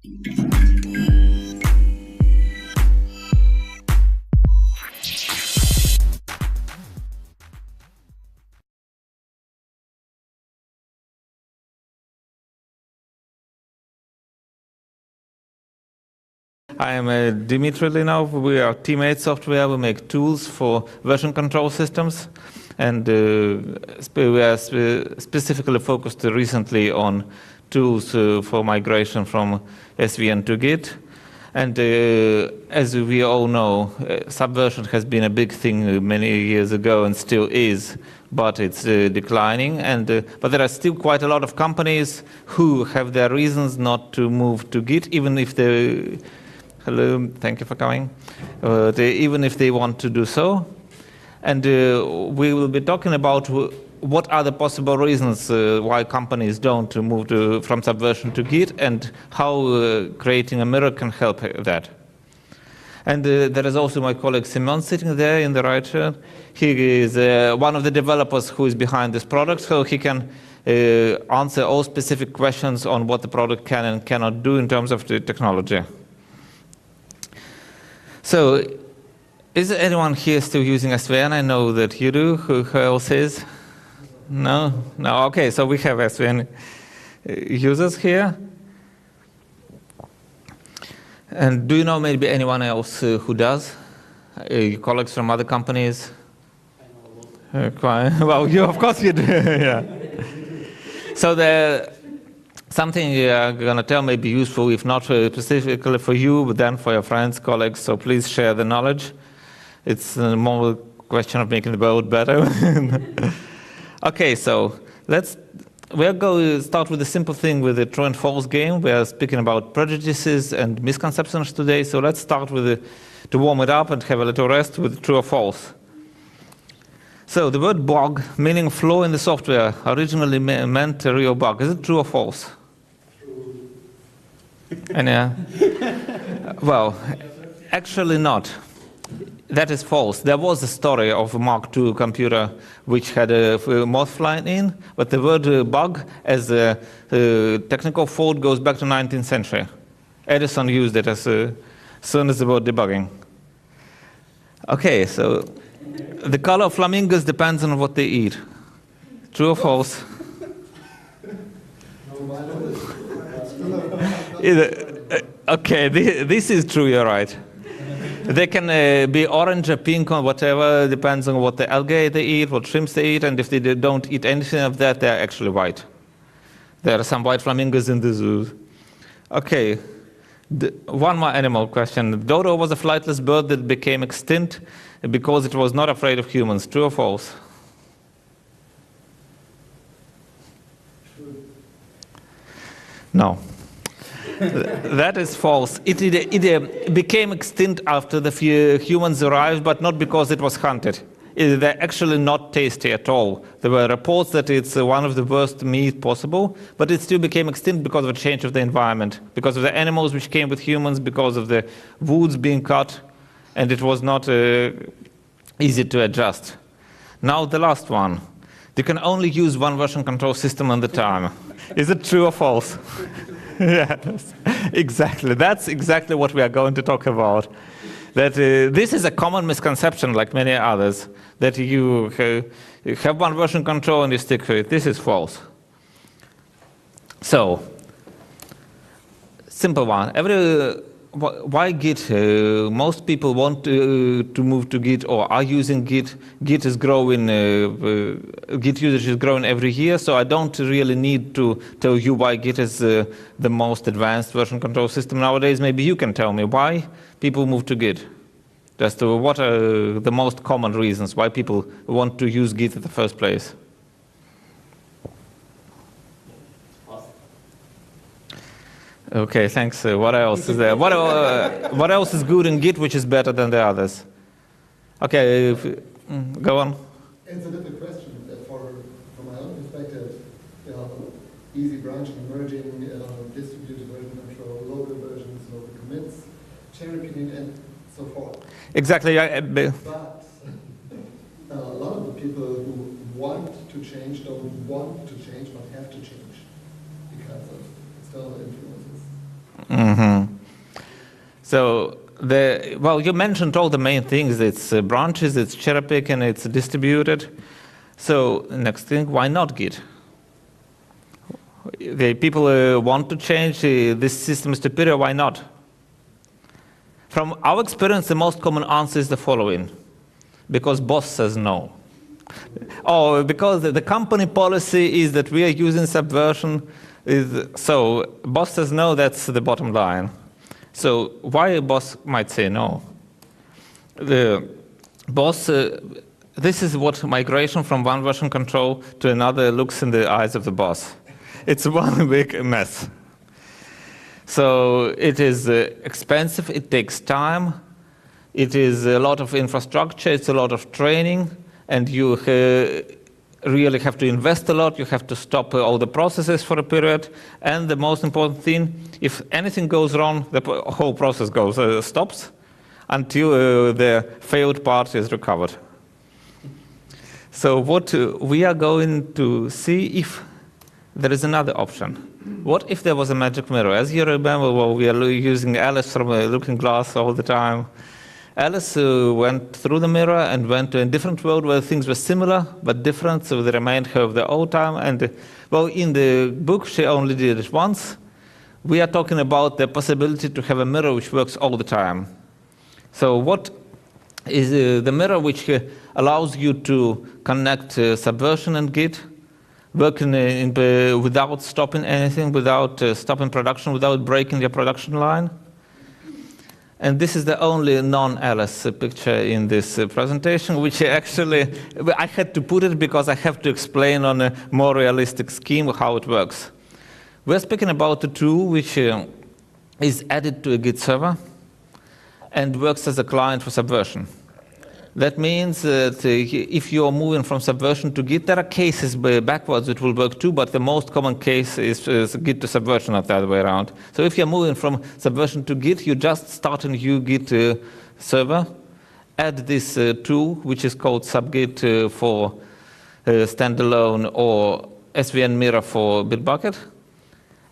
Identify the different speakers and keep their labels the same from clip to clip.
Speaker 1: I am Dmitry Linov. We are TMate software. We make tools for version control systems. And we are specifically focused recently on tools for migration from SVN to Git. And as we all know, Subversion has been a big thing many years ago and still is, but it's declining. And but there are still quite a lot of companies who have their reasons not to move to Git, even if they hello, thank you for coming. Even if they want to do so. And we will be talking about what are the possible reasons why companies don't move from Subversion to Git and how creating a mirror can help that. And there is also my colleague Simon sitting there in the right hand. He is one of the developers who is behind this product, so he can answer all specific questions on what the product can and cannot do in terms of the technology. So, is anyone here still using SVN? I know that you do. Who else is? No? No, okay, so we have SVN users here. And do you know maybe anyone else who does? Your colleagues from other companies? I know a lot. Well, you, of course you do, yeah. So something you're going to tell may be useful, if not specifically for you, but then for your friends, colleagues, so please share the knowledge. It's more a question of making the world better. Okay, so we're going to start with a simple thing with the true and false game. We are speaking about prejudices and misconceptions today, so let's start with to warm it up and have a little rest with true or false. So the word bug, meaning flaw in the software, originally meant a real bug. Is it true or false? True. And well, actually not. That is false. There was a story of a Mark II computer which had a moth flying in, but the word bug as a technical fault goes back to 19th century. Edison used it as soon as the word debugging. Okay, so the color of flamingos depends on what they eat. True or false? Okay, this is true, you're right. They can be orange or pink or whatever, depends on what the algae they eat, what shrimps they eat, and if they don't eat anything of that, they're actually white. There are some white flamingos in the zoo. Okay, one more animal question. Dodo was a flightless bird that became extinct because it was not afraid of humans. True or false? True. No. That is false. It became extinct after the humans arrived, but not because it was hunted. They're actually not tasty at all. There were reports that it's one of the worst meat possible, but it still became extinct because of a change of the environment, because of the animals which came with humans, because of the woods being cut, and it was not easy to adjust. Now the last one. You can only use one version control system at a time. Is it true or false? Yes, exactly. That's exactly what we are going to talk about. That this is a common misconception, like many others, that you have one version control and you stick to it. This is false. So, simple one. Why Git? Most people want to move to Git or are using Git. Git is growing. Git usage is growing every year, so I don't really need to tell you why Git is the most advanced version control system nowadays. Maybe you can tell me why people move to Git. Just what are the most common reasons why people want to use Git in the first place? Okay, thanks. What else is there? What else is good in Git which is better than the others? Okay, go on.
Speaker 2: It's a different question. From my own perspective, easy branching, merging, distributed version control, local versions, local commits, cherry picking, and so forth.
Speaker 1: Exactly.
Speaker 2: But a lot of the people who want to change don't want to change, but have to change because of external influences.
Speaker 1: So, well, you mentioned all the main things. It's branches, it's cherry picking, it's distributed. So, next thing, why not Git? The people want to change this system is superior, why not? From our experience, the most common answer is the following. Because boss says no. Or because the company policy is that we are using Subversion. So boss says no, that's the bottom line. So why a boss might say no? The boss, this is what migration from one version control to another looks in the eyes of the boss. It's one big mess. So it is expensive, it takes time, it is a lot of infrastructure, it's a lot of training, and you really have to invest a lot, you have to stop all the processes for a period, and the most important thing, if anything goes wrong, the whole process stops until the failed part is recovered. So what we are going to see if there is another option. What if there was a magic mirror? As you remember, well, we are using Alice from a looking glass all the time. Alice went through the mirror and went to a different world where things were similar but different, so they remained her of the old time. And well, in the book, she only did it once. We are talking about the possibility to have a mirror which works all the time. So what is the mirror which allows you to connect Subversion and Git, working without stopping anything, without stopping production, without breaking your production line. And this is the only non-Alice picture in this presentation, which actually, I had to put it because I have to explain on a more realistic scheme how it works. We're speaking about a tool which is added to a Git server and works as a client for Subversion. That means that if you are moving from Subversion to Git, there are cases backwards it will work too, but the most common case is Git to Subversion, not the other way around. So if you're moving from Subversion to Git, you just start a new Git server, add this tool, which is called subgit for standalone or SVN mirror for Bitbucket,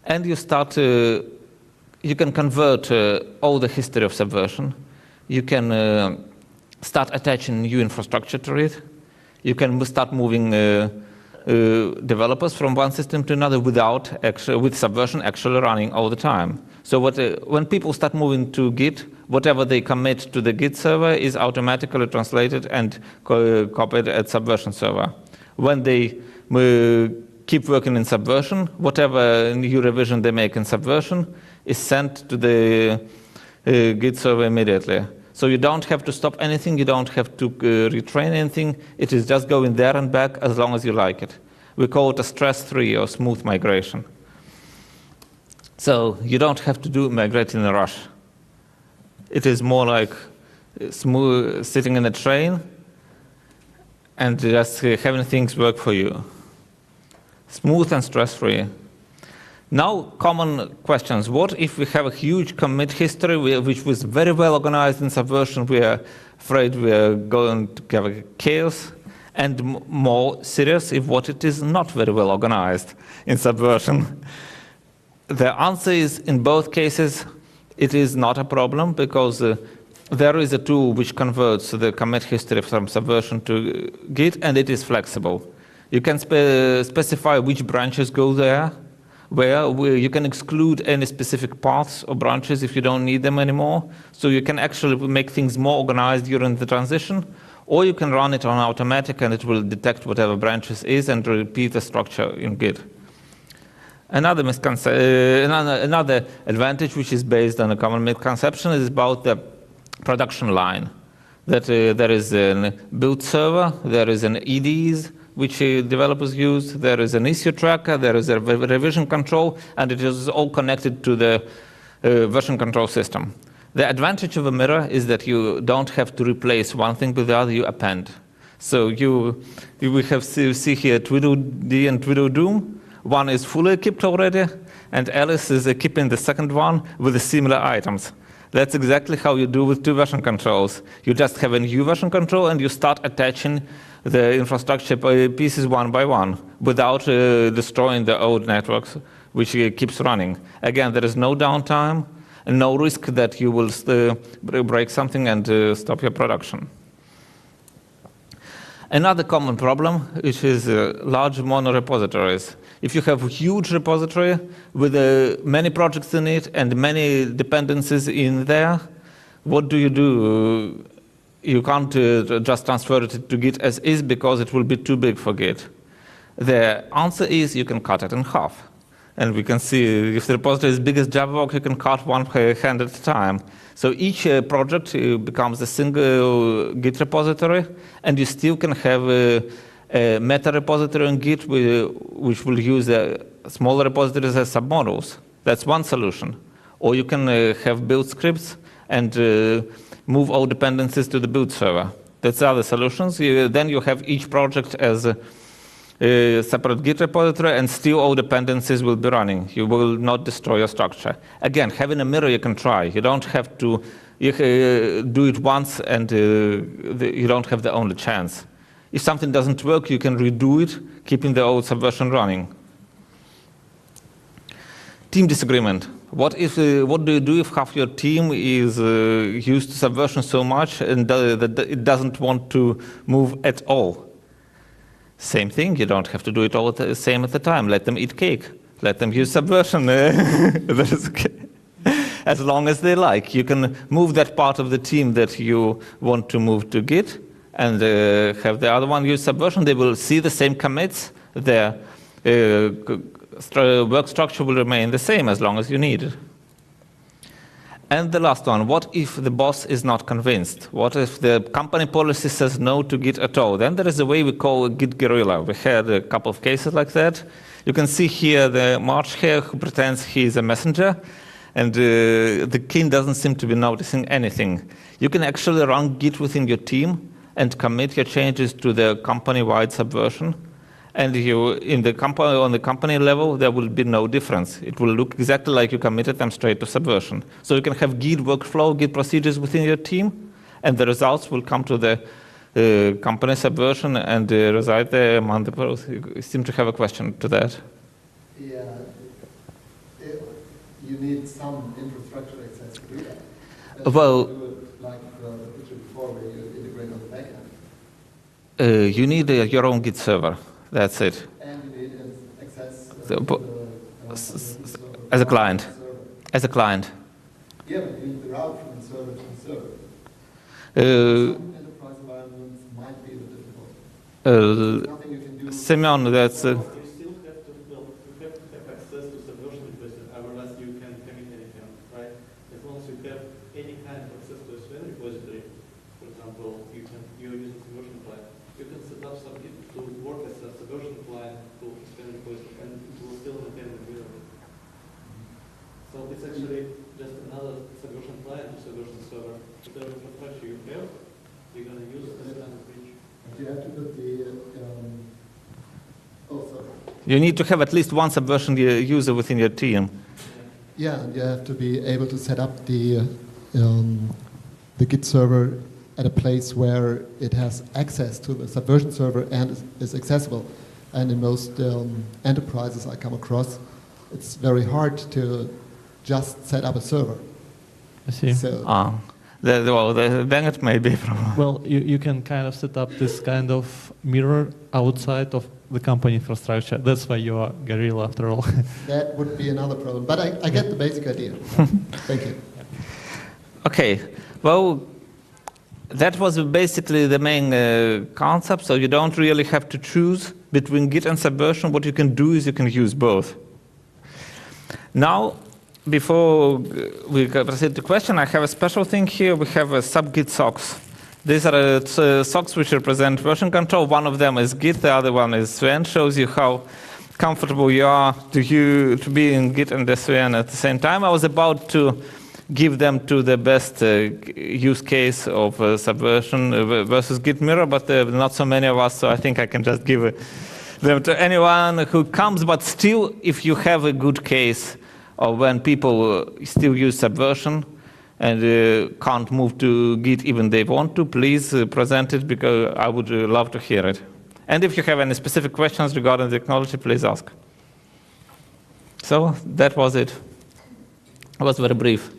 Speaker 1: and you start, you can convert all the history of Subversion. You can start attaching new infrastructure to it. You can start moving developers from one system to another with Subversion actually running all the time. So when people start moving to Git, whatever they commit to the Git server is automatically translated and copied at Subversion server. When they keep working in Subversion, whatever new revision they make in Subversion is sent to the Git server immediately. So you don't have to stop anything, you don't have to retrain anything, it is just going there and back as long as you like it. We call it a stress-free or smooth migration. So you don't have to do migrate in a rush. It is more like smooth sitting in a train and just having things work for you. Smooth and stress-free. Now, common questions. What if we have a huge commit history which was very well organized in Subversion? We are afraid we are going to have a chaos. And more serious if what it is not very well organized in Subversion. The answer is, in both cases, it is not a problem because there is a tool which converts the commit history from Subversion to Git, and it is flexible. You can specify which branches go there, where you can exclude any specific paths or branches if you don't need them anymore. So you can actually make things more organized during the transition, or you can run it on automatic and it will detect whatever branches is and repeat the structure in Git. Another advantage which is based on a common misconception is about the production line. That there is a build server, there is an EDs, which developers use, there is an issue tracker, there is a revision control, and it is all connected to the version control system. The advantage of a mirror is that you don't have to replace one thing with the other, you append. So we have see here Tweedledee and Tweedledum. One is fully equipped already, and Alice is equipping the second one with the similar items. That's exactly how you do with two version controls. You just have a new version control and you start attaching the infrastructure pieces one by one without destroying the old networks which keeps running. Again, there is no downtime and no risk that you will break something and stop your production. Another common problem, which is large mono-repositories. If you have a huge repository with many projects in it and many dependencies in there, what do? You can't just transfer it to Git as is because it will be too big for Git. The answer is you can cut it in half. And we can see if the repository is as big as Javabox, you can cut one hand at a time. So each project becomes a single Git repository, and you still can have a meta repository in Git which will use smaller repositories as submodules. That's one solution. Or you can have build scripts and move all dependencies to the build server. That's other solutions. Then you have each project as a separate Git repository, and still all dependencies will be running. You will not destroy your structure. Again, having a mirror you can try. You don't have to do it once, and you don't have the only chance. If something doesn't work, you can redo it, keeping the old Subversion running. Team disagreement. What do you do if half your team is used to Subversion so much and that it doesn't want to move at all? Same thing, you don't have to do it all the same at the time. Let them eat cake. Let them use Subversion. That is okay. As long as they like. You can move that part of the team that you want to move to Git and have the other one use Subversion. They will see the same commits. Their work structure will remain the same as long as you need it. And the last one, what if the boss is not convinced? What if the company policy says no to Git at all? Then there is a way we call Git guerrilla. We had a couple of cases like that. You can see here the March here who pretends he's a messenger, and the king doesn't seem to be noticing anything. You can actually run Git within your team and commit your changes to the company-wide Subversion. And on the company level, there will be no difference. It will look exactly like you committed them straight to Subversion. So you can have Git workflow, Git procedures within your team, and the results will come to the company Subversion and reside there among the pros. You seem to have a question to that.
Speaker 2: Yeah, you need some infrastructure access to do that.
Speaker 1: Well,
Speaker 2: do it like the picture before where you integrate on the back end.
Speaker 1: You need your own Git server. That's it.
Speaker 2: And you need access
Speaker 1: as a client. As a client.
Speaker 2: Yeah, but you need the route from the server to the server. Some enterprise environments might be a bit difficult. There's nothing you can do.
Speaker 1: Semyon, that's...
Speaker 3: You still have to, you have to have access to Subversion repository, otherwise you can commit anything, right? As long as you have any kind of access to SVN repository, for example, you're using Subversion client, you can set up some Git to work as a Subversion client to SVN repository, and it will still maintain the mirror. So it's actually just another Subversion client to Subversion server. Whatever infrastructure you have, you're going to use this kind of bridge.
Speaker 2: You have to put the
Speaker 1: You need to have at least one Subversion user within your team.
Speaker 2: Yeah, and you have to be able to set up the Git server at a place where it has access to the Subversion server and is accessible. And in most enterprises I come across, it's very hard to just set up a server.
Speaker 4: I see.
Speaker 2: So,
Speaker 1: Then it may be a problem.
Speaker 4: Well, you can kind of set up this kind of mirror outside of the company infrastructure. That's why you are guerrilla after all.
Speaker 2: that would be another problem. But I get the basic idea. Thank you.
Speaker 1: Okay, well, that was basically the main concept. So you don't really have to choose between Git and Subversion. What you can do is you can use both. Now, before we proceed to question, I have a special thing here. We have a sub-Git socks. These are socks which represent version control. One of them is Git, the other one is SVN. Shows you how comfortable you are to be in Git and SVN at the same time. I was about to give them to the best use case of Subversion versus Git Mirror, but there are not so many of us, so I think I can just give them to anyone who comes. But still, if you have a good case of when people still use Subversion and can't move to Git even they want to, please present it, because I would love to hear it. And if you have any specific questions regarding the technology, please ask. So that was it. It was very brief.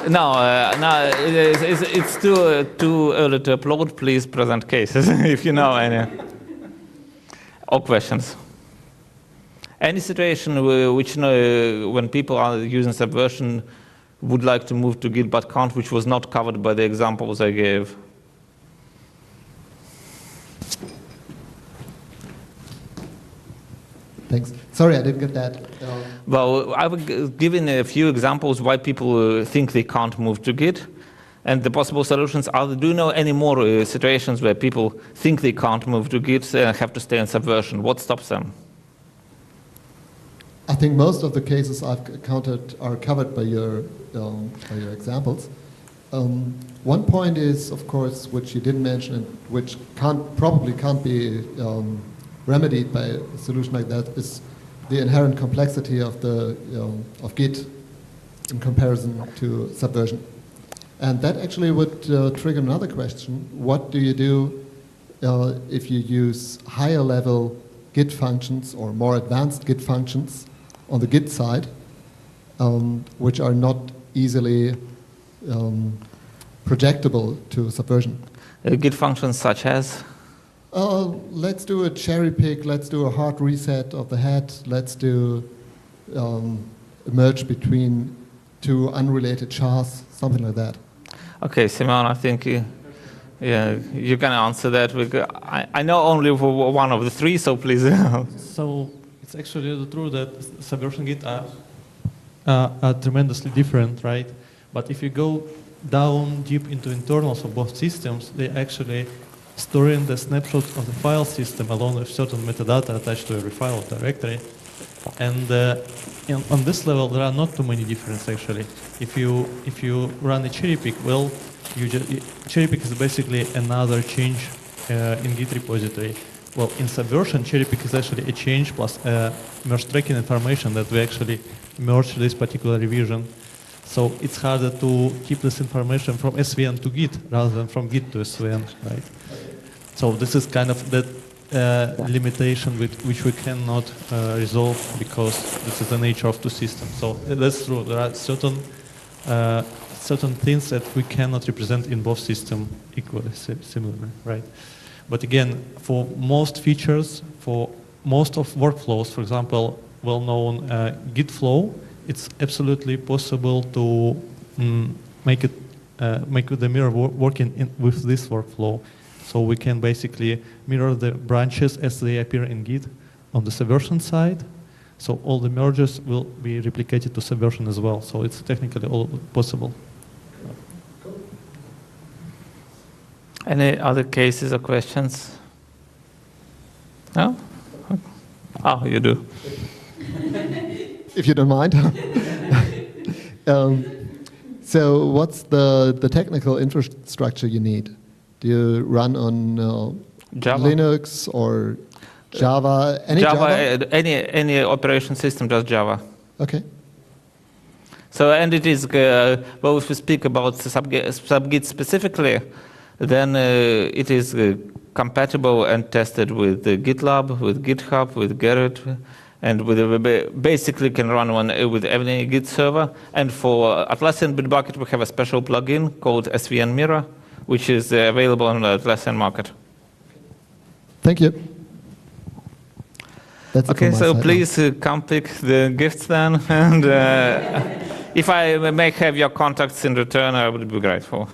Speaker 1: No, it's too early to upload. Please present cases if you know any. Or questions. Any situation which when people are using Subversion would like to move to Git but can't, which was not covered by the examples I gave.
Speaker 2: Thanks. Sorry, I didn't get that.
Speaker 1: Well, I was given a few examples why people think they can't move to Git. And the possible solutions are, do you know any more situations where people think they can't move to Git and have to stay in Subversion? What stops them?
Speaker 2: I think most of the cases I've counted are covered by your examples. One point is, of course, which you didn't mention, and which probably can't be remedied by a solution like that, is the inherent complexity of of Git in comparison to Subversion. And that actually would trigger another question. What do you do if you use higher level Git functions or more advanced Git functions on the Git side, which are not easily projectable to Subversion?
Speaker 1: Git functions such as?
Speaker 2: Let's do a cherry pick, let's do a hard reset of the head, let's do a merge between two unrelated chars, something like that.
Speaker 1: Okay, Simon, I think you can answer that. I know only one of the three, so please.
Speaker 4: So it's actually true that Subversion Git are tremendously different, right? But if you go down deep into internals of both systems, they actually storing the snapshots of the file system along with certain metadata attached to every file directory. And on this level, there are not too many differences actually. If you run a cherry pick, well, cherry pick is basically another change in Git repository. Well, in Subversion, cherry pick is actually a change plus merge tracking information that we actually merge this particular revision. So it's harder to keep this information from SVN to Git rather than from Git to SVN, right? So this is kind of that limitation which we cannot resolve because this is the nature of two systems. So that's true. There are certain things that we cannot represent in both systems equally similarly, right? But again, for most features, for most of workflows, for example, well-known Git flow, it's absolutely possible to make the mirror working with this workflow. So we can basically mirror the branches as they appear in Git on the Subversion side. So all the merges will be replicated to Subversion as well. So it's technically all possible.
Speaker 1: Any other cases or questions? No? Oh, you do.
Speaker 2: If you don't mind. So what's the technical infrastructure you need? Do you run on
Speaker 1: Java.
Speaker 2: Linux or Java? Any Java?
Speaker 1: Any operation system, just Java.
Speaker 2: Okay.
Speaker 1: So, and it is, well, if we speak about subgit specifically, then it is compatible and tested with GitLab, with GitHub, with Gerrit, and basically can run one with any Git server. And for Atlassian Bitbucket, we have a special plugin called SVN Mirror, which is available on the Atlassian market.
Speaker 2: Thank you. That's
Speaker 1: okay, so please come pick the gifts then. And if I may have your contacts in return, I would be grateful.